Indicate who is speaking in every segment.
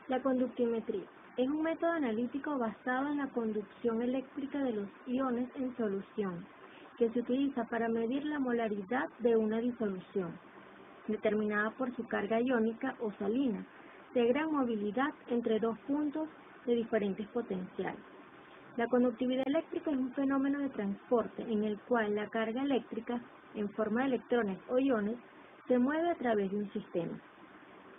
Speaker 1: La conductimetría es un método analítico basado en la conducción eléctrica de los iones en solución, que se utiliza para medir la molaridad de una disolución, determinada por su carga iónica o salina, de gran movilidad entre dos puntos de diferentes potenciales. La conductividad eléctrica es un fenómeno de transporte en el cual la carga eléctrica, en forma de electrones o iones, se mueve a través de un sistema.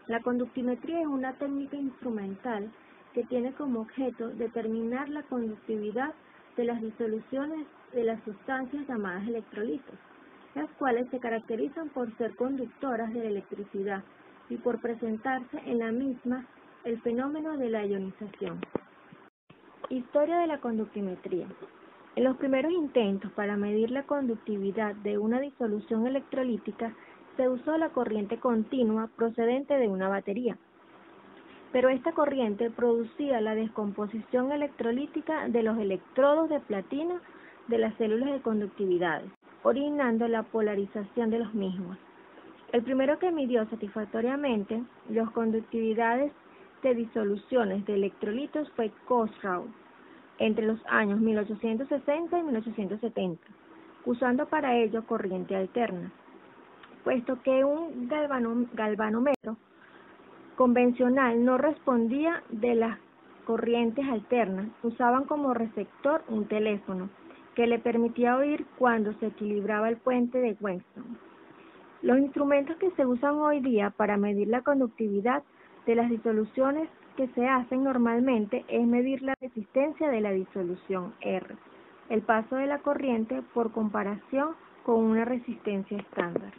Speaker 1: La conductimetría es una técnica instrumental que tiene como objeto determinar la conductividad de las disoluciones de las sustancias llamadas electrolitos, las cuales se caracterizan por ser conductoras de la electricidad y por presentarse en la misma el fenómeno de la ionización. Historia de la conductimetría. En los primeros intentos para medir la conductividad de una disolución electrolítica se usó la corriente continua procedente de una batería, pero esta corriente producía la descomposición electrolítica de los electrodos de platina de las células de conductividades, originando la polarización de los mismos. El primero que midió satisfactoriamente las conductividades de disoluciones de electrolitos fue Khosrau, entre los años 1860 y 1870, usando para ello corriente alterna, puesto que un galvanómetro convencional no respondía de las corrientes alternas. Usaban como receptor un teléfono, que le permitía oír cuando se equilibraba el puente de Wheatstone. Los instrumentos que se usan hoy día para medir la conductividad de las disoluciones que se hacen normalmente es medir la resistencia de la disolución R, el paso de la corriente por comparación con una resistencia estándar.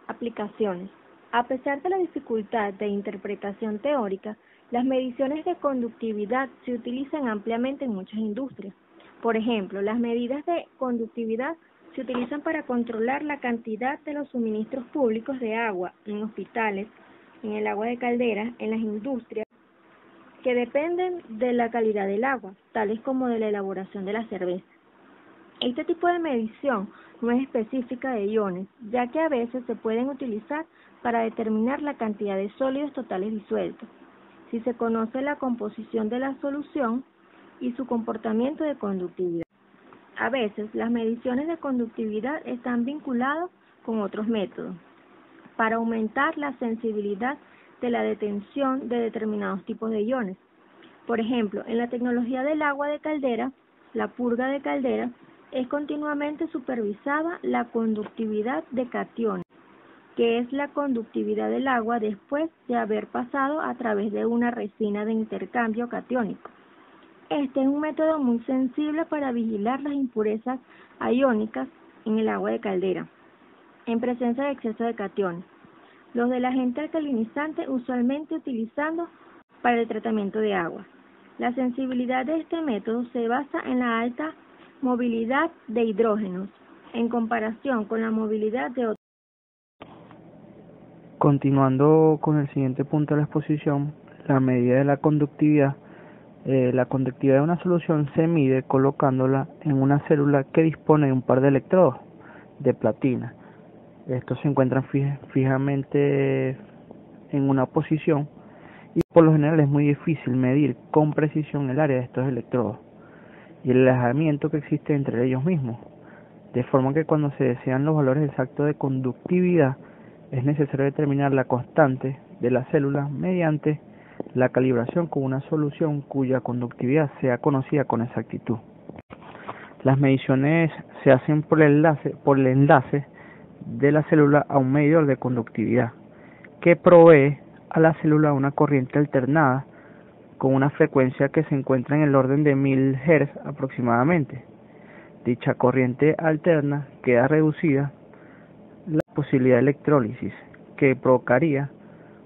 Speaker 1: Aplicaciones. A pesar de la dificultad de interpretación teórica, las mediciones de conductividad se utilizan ampliamente en muchas industrias. Por ejemplo, las medidas de conductividad se utilizan para controlar la cantidad de los suministros públicos de agua en hospitales, en el agua de caldera, en las industrias que dependen de la calidad del agua, tales como de la elaboración de la cerveza. Este tipo de medición no es específica de iones, ya que a veces se pueden utilizar para determinar la cantidad de sólidos totales disueltos, si se conoce la composición de la solución y su comportamiento de conductividad. A veces, las mediciones de conductividad están vinculadas con otros métodos para aumentar la sensibilidad de la detención de determinados tipos de iones. Por ejemplo, en la tecnología del agua de caldera, la purga de caldera, es continuamente supervisada la conductividad de cationes, que es la conductividad del agua después de haber pasado a través de una resina de intercambio catiónico. Este es un método muy sensible para vigilar las impurezas iónicas en el agua de caldera, en presencia de exceso de cationes. Los del agente alcalinizante usualmente utilizando para el tratamiento de agua. La sensibilidad de este método se basa en la alta movilidad de hidrógenos, en comparación con la movilidad de otros.
Speaker 2: Continuando con el siguiente punto de la exposición, la medida de la conductividad. La conductividad de una solución se mide colocándola en una célula que dispone de un par de electrodos de platina. Estos se encuentran fijamente en una posición y por lo general es muy difícil medir con precisión el área de estos electrodos y el alejamiento que existe entre ellos mismos, de forma que cuando se desean los valores exactos de conductividad es necesario determinar la constante de la célula mediante la calibración con una solución cuya conductividad sea conocida con exactitud. Las mediciones se hacen por el enlace de la célula a un medidor de conductividad que provee a la célula una corriente alternada con una frecuencia que se encuentra en el orden de 1000 Hz aproximadamente. Dicha corriente alterna queda reducida la posibilidad de electrólisis que provocaría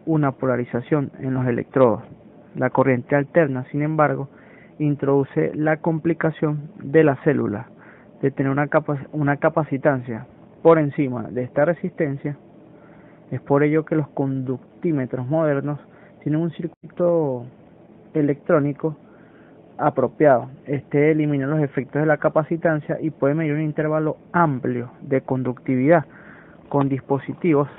Speaker 2: una polarización en los electrodos. La corriente alterna, sin embargo, introduce la complicación de la célula de tener una capacitancia por encima de esta resistencia. Es por ello que los conductímetros modernos tienen un circuito electrónico apropiado. Este elimina los efectos de la capacitancia y puede medir un intervalo amplio de conductividad con dispositivos.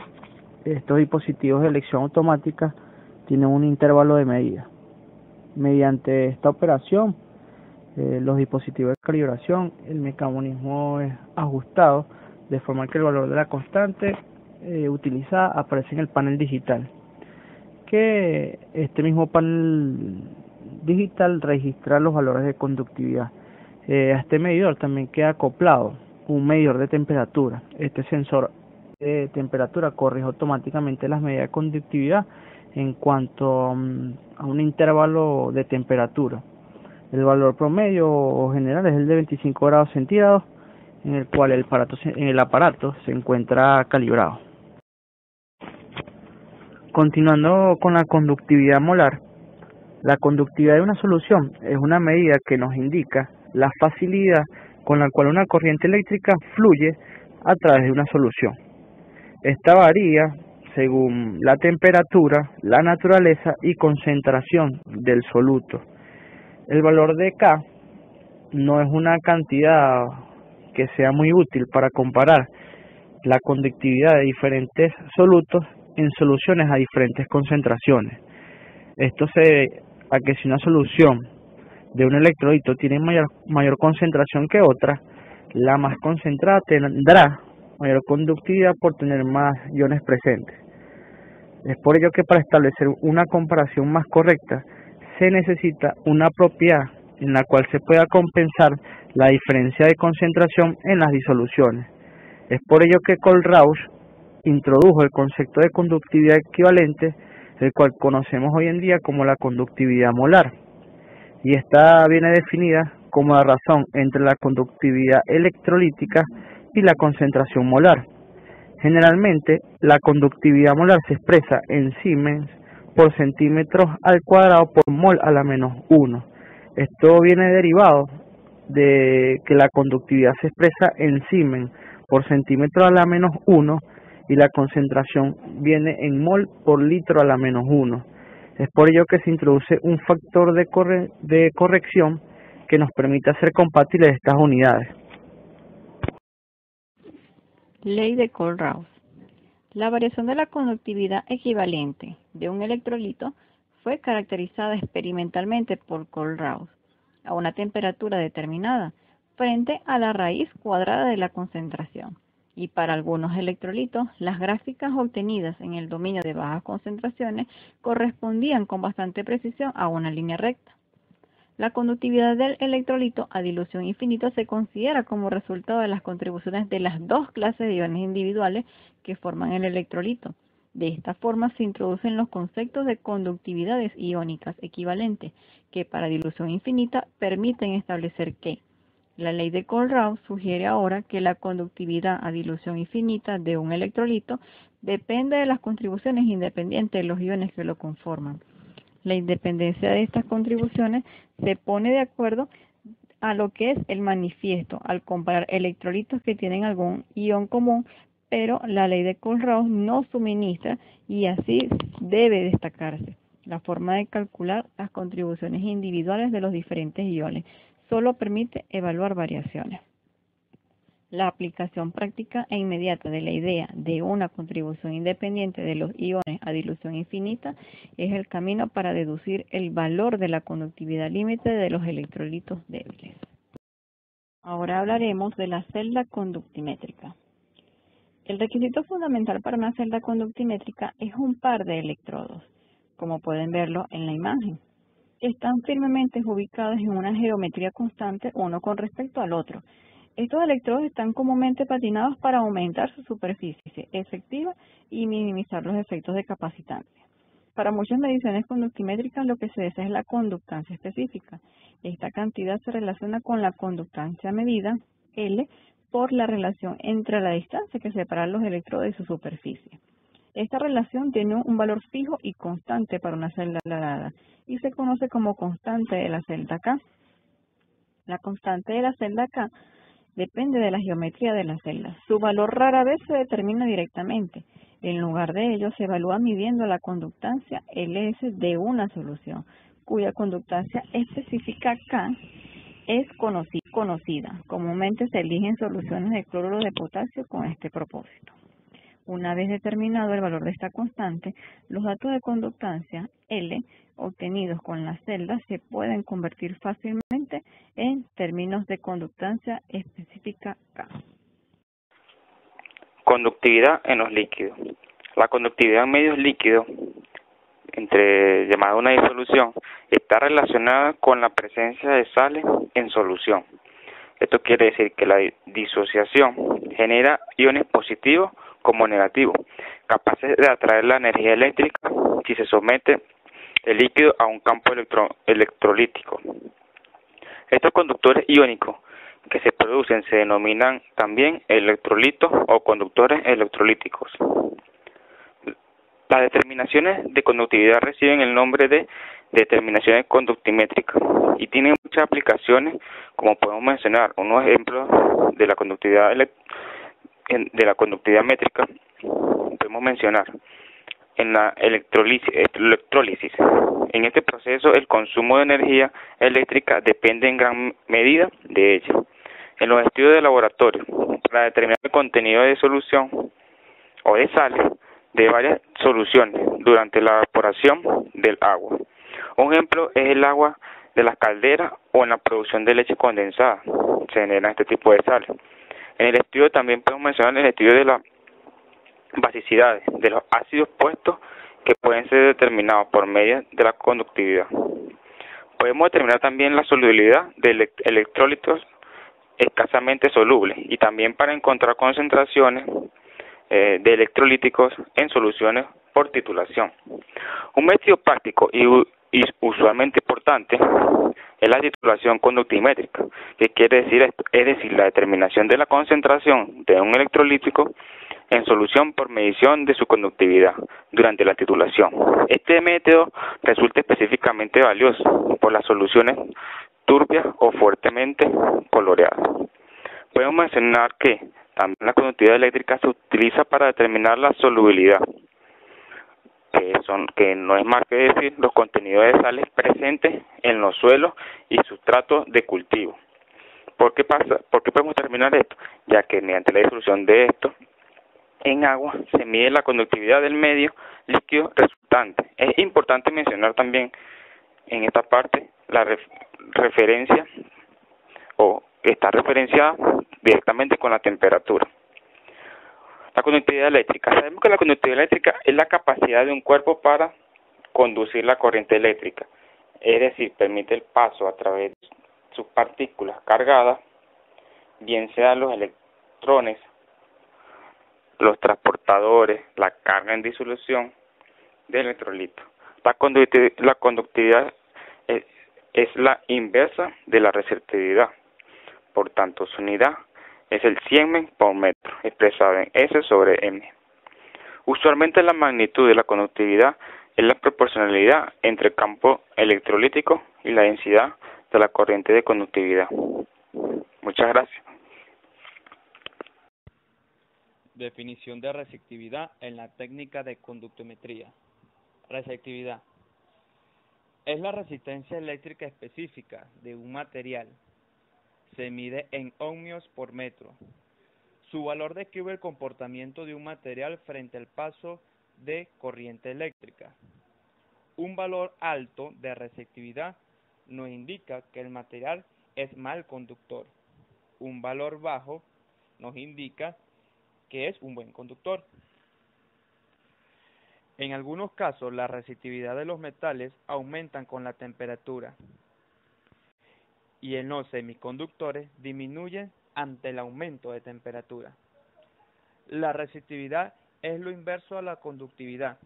Speaker 2: Estos dispositivos de elección automática tiene un intervalo de medida. Mediante esta operación, los dispositivos de calibración, el mecanismo es ajustado de forma que el valor de la constante utilizada aparece en el panel digital, que este mismo panel digital registra los valores de conductividad. A este medidor también queda acoplado un medidor de temperatura. Este sensor de temperatura corrige automáticamente las medidas de conductividad en cuanto a un intervalo de temperatura. El valor promedio general es el de 25 grados centígrados, en el cual el aparato se encuentra calibrado. Continuando con la conductividad molar, la conductividad de una solución es una medida que nos indica la facilidad con la cual una corriente eléctrica fluye a través de una solución. Esta varía según la temperatura, la naturaleza y concentración del soluto. El valor de K no es una cantidad que sea muy útil para comparar la conductividad de diferentes solutos en soluciones a diferentes concentraciones. Esto se debe a que si una solución de un electrolito tiene mayor concentración que otra, la más concentrada tendrá mayor conductividad por tener más iones presentes. Es por ello que para establecer una comparación más correcta se necesita una propiedad en la cual se pueda compensar la diferencia de concentración en las disoluciones. Es por ello que Kohlrausch introdujo el concepto de conductividad equivalente, el cual conocemos hoy en día como la conductividad molar, y esta viene definida como la razón entre la conductividad electrolítica y la concentración molar. Generalmente, la conductividad molar se expresa en Siemens por centímetros al cuadrado por mol a la menos 1. Esto viene derivado de que la conductividad se expresa en Siemens por centímetro a la menos 1 y la concentración viene en mol por litro a la menos 1. Es por ello que se introduce un factor de corrección que nos permite hacer compatibles estas unidades.
Speaker 3: Ley de Kohlrausch. La variación de la conductividad equivalente de un electrolito fue caracterizada experimentalmente por Kohlrausch a una temperatura determinada frente a la raíz cuadrada de la concentración. Y para algunos electrolitos, las gráficas obtenidas en el dominio de bajas concentraciones correspondían con bastante precisión a una línea recta. La conductividad del electrolito a dilución infinita se considera como resultado de las contribuciones de las dos clases de iones individuales que forman el electrolito. De esta forma se introducen los conceptos de conductividades iónicas equivalentes, que para dilución infinita permiten establecer que la ley de Kohlrausch sugiere ahora que la conductividad a dilución infinita de un electrolito depende de las contribuciones independientes de los iones que lo conforman. La independencia de estas contribuciones se pone de acuerdo a lo que es el manifiesto al comparar electrolitos que tienen algún ion común, pero la ley de Kohlrausch no suministra y así debe destacarse la forma de calcular las contribuciones individuales de los diferentes iones. Solo permite evaluar variaciones. La aplicación práctica e inmediata de la idea de una contribución independiente de los iones a dilución infinita es el camino para deducir el valor de la conductividad límite de los electrolitos débiles. Ahora hablaremos de la celda conductimétrica. El requisito fundamental para una celda conductimétrica es un par de electrodos, como pueden verlo en la imagen. Están firmemente ubicados en una geometría constante uno con respecto al otro. Estos electrodos están comúnmente patinados para aumentar su superficie efectiva y minimizar los efectos de capacitancia. Para muchas mediciones conductimétricas lo que se desea es la conductancia específica. Esta cantidad se relaciona con la conductancia medida, L, por la relación entre la distancia que separa los electrodos y su superficie. Esta relación tiene un valor fijo y constante para una celda aclarada y se conoce como constante de la celda K. La constante de la celda K depende de la geometría de la celda. Su valor rara vez se determina directamente. En lugar de ello, se evalúa midiendo la conductancia Ls de una solución, cuya conductancia específica K es conocida. Comúnmente se eligen soluciones de cloruro de potasio con este propósito. Una vez determinado el valor de esta constante, los datos de conductancia L obtenidos con las celdas se pueden convertir fácilmente en términos de conductancia específica K.
Speaker 4: Conductividad en los líquidos. La conductividad en medios líquidos, llamada una disolución, está relacionada con la presencia de sales en solución. Esto quiere decir que la disociación genera iones positivos como negativos, capaces de atraer la energía eléctrica si se somete el líquido a un campo electrolítico. Estos conductores iónicos que se producen se denominan también electrolitos o conductores electrolíticos. Las determinaciones de conductividad reciben el nombre de determinaciones conductimétricas y tienen muchas aplicaciones, como podemos mencionar unos ejemplos de la conductividad métrica. Podemos mencionar en la electrólisis. En este proceso el consumo de energía eléctrica depende en gran medida de ella. En los estudios de laboratorio, para determinar el contenido de solución o de sales de varias soluciones durante la evaporación del agua. Un ejemplo es el agua de las calderas o en la producción de leche condensada. Se generan este tipo de sales. En el estudio también podemos mencionar el estudio de las basicidades de los ácidos puestos que pueden ser determinados por medio de la conductividad. Podemos determinar también la solubilidad de electrolitos escasamente solubles y también para encontrar concentraciones de electrolíticos en soluciones por titulación. Un método práctico y usualmente importante es la titulación conductimétrica, que quiere decir esto, es decir, la determinación de la concentración de un electrolítico en solución por medición de su conductividad durante la titulación. Este método resulta específicamente valioso por las soluciones turbias o fuertemente coloreadas. Podemos mencionar que también la conductividad eléctrica se utiliza para determinar la solubilidad, que no es más que decir los contenidos de sales presentes en los suelos y sustratos de cultivo. ¿Por qué podemos determinar esto? Ya que mediante la disolución de esto en agua se mide la conductividad del medio líquido resultante. Es importante mencionar también en esta parte la referencia o está referenciada directamente con la temperatura. La conductividad eléctrica. Sabemos que la conductividad eléctrica es la capacidad de un cuerpo para conducir la corriente eléctrica, es decir, permite el paso a través de sus partículas cargadas, bien sean los electrones, los transportadores, la carga en disolución de electrolitos. La conductividad es la inversa de la receptividad. Por tanto, su unidad es el Siemens por metro, expresado en S sobre M. Usualmente la magnitud de la conductividad es la proporcionalidad entre el campo electrolítico y la densidad de la corriente de conductividad. Muchas gracias.
Speaker 5: Definición de receptividad en la técnica de conductometría. Receptividad es la resistencia eléctrica específica de un material. Se mide en ohmios por metro. Su valor describe el comportamiento de un material frente al paso de corriente eléctrica. Un valor alto de receptividad nos indica que el material es mal conductor. Un valor bajo nos indica que es un buen conductor. En algunos casos, la receptividad de los metales aumentan con la temperatura y en los semiconductores disminuyen ante el aumento de temperatura. La receptividad es lo inverso a la conductividad.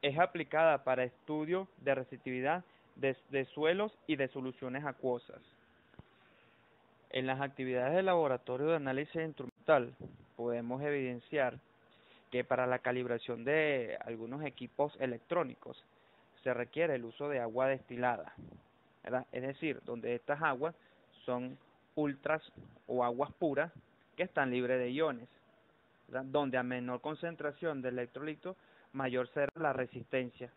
Speaker 5: Es aplicada para estudios de receptividad de suelos y de soluciones acuosas. En las actividades de laboratorio de análisis instrumental podemos evidenciar que para la calibración de algunos equipos electrónicos se requiere el uso de agua destilada, ¿verdad? Es decir, donde estas aguas son ultras o aguas puras que están libres de iones, ¿verdad? Donde a menor concentración de electrolito, mayor será la resistencia.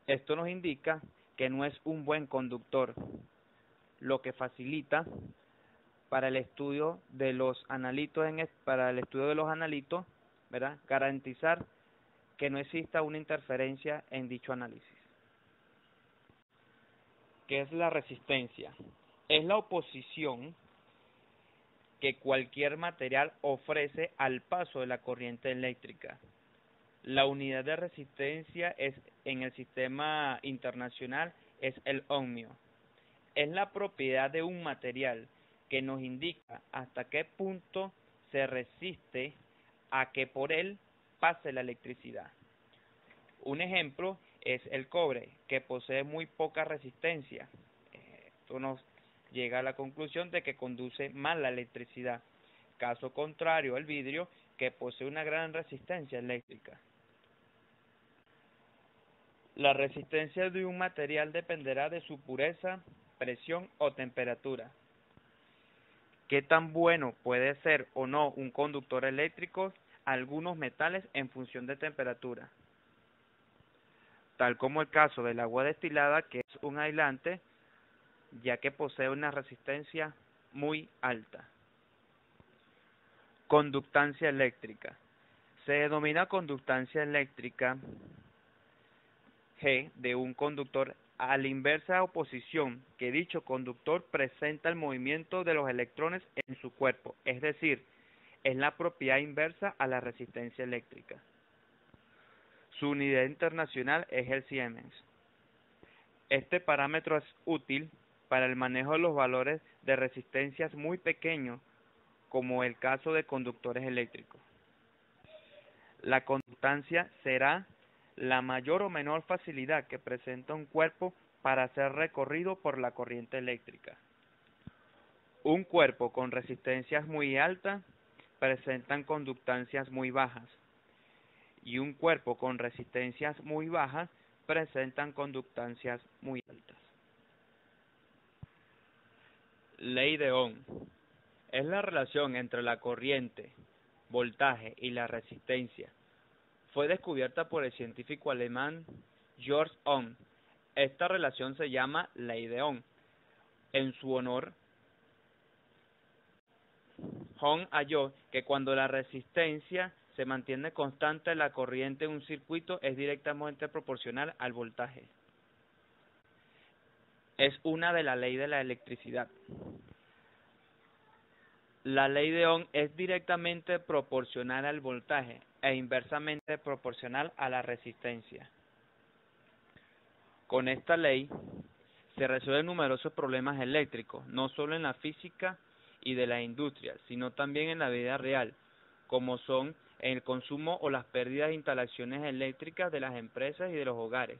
Speaker 5: Esto nos indica que no es un buen conductor, lo que facilita para el estudio de los analitos, ¿verdad? Garantizar que no exista una interferencia en dicho análisis. ¿Qué es la resistencia? Es la oposición que cualquier material ofrece al paso de la corriente eléctrica. La unidad de resistencia en el sistema internacional es el ohmio. Es la propiedad de un material que nos indica hasta qué punto se resiste a que por él pase la electricidad. Un ejemplo es el cobre, que posee muy poca resistencia. Esto nos llega a la conclusión de que conduce mal la electricidad. Caso contrario, el vidrio, que posee una gran resistencia eléctrica. La resistencia de un material dependerá de su pureza, presión o temperatura. ¿Qué tan bueno puede ser o no un conductor eléctrico? Algunos metales en función de temperatura, tal como el caso del agua destilada, que es un aislante, ya que posee una resistencia muy alta. Conductancia eléctrica. Se denomina conductancia eléctrica G de un conductor a la inversa oposición que dicho conductor presenta el movimiento de los electrones en su cuerpo, es decir, es la propiedad inversa a la resistencia eléctrica. Su unidad internacional es el Siemens. Este parámetro es útil para el manejo de los valores de resistencias muy pequeños, como el caso de conductores eléctricos. La conductancia será la mayor o menor facilidad que presenta un cuerpo para ser recorrido por la corriente eléctrica. Un cuerpo con resistencias muy altas presentan conductancias muy bajas, y un cuerpo con resistencias muy bajas presentan conductancias muy altas. Ley de Ohm. Es la relación entre la corriente, voltaje y la resistencia. Fue descubierta por el científico alemán Georg Ohm. Esta relación se llama Ley de Ohm. En su honor, Ohm halló que cuando la resistencia se mantiene constante, la corriente en un circuito es directamente proporcional al voltaje. Es una de las leyes de la electricidad. La ley de Ohm es directamente proporcional al voltaje e inversamente proporcional a la resistencia. Con esta ley se resuelven numerosos problemas eléctricos, no solo en la física y de la industria, sino también en la vida real, como son el consumo o las pérdidas de instalaciones eléctricas de las empresas y de los hogares.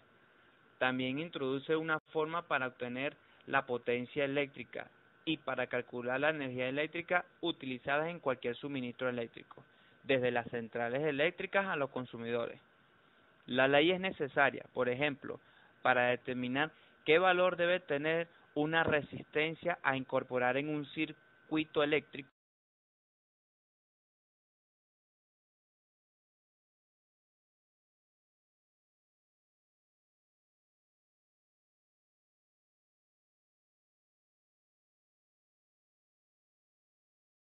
Speaker 5: También introduce una forma para obtener la potencia eléctrica y para calcular la energía eléctrica utilizada en cualquier suministro eléctrico, desde las centrales eléctricas a los consumidores. La ley es necesaria, por ejemplo, para determinar qué valor debe tener una resistencia a incorporar en un circuito eléctrico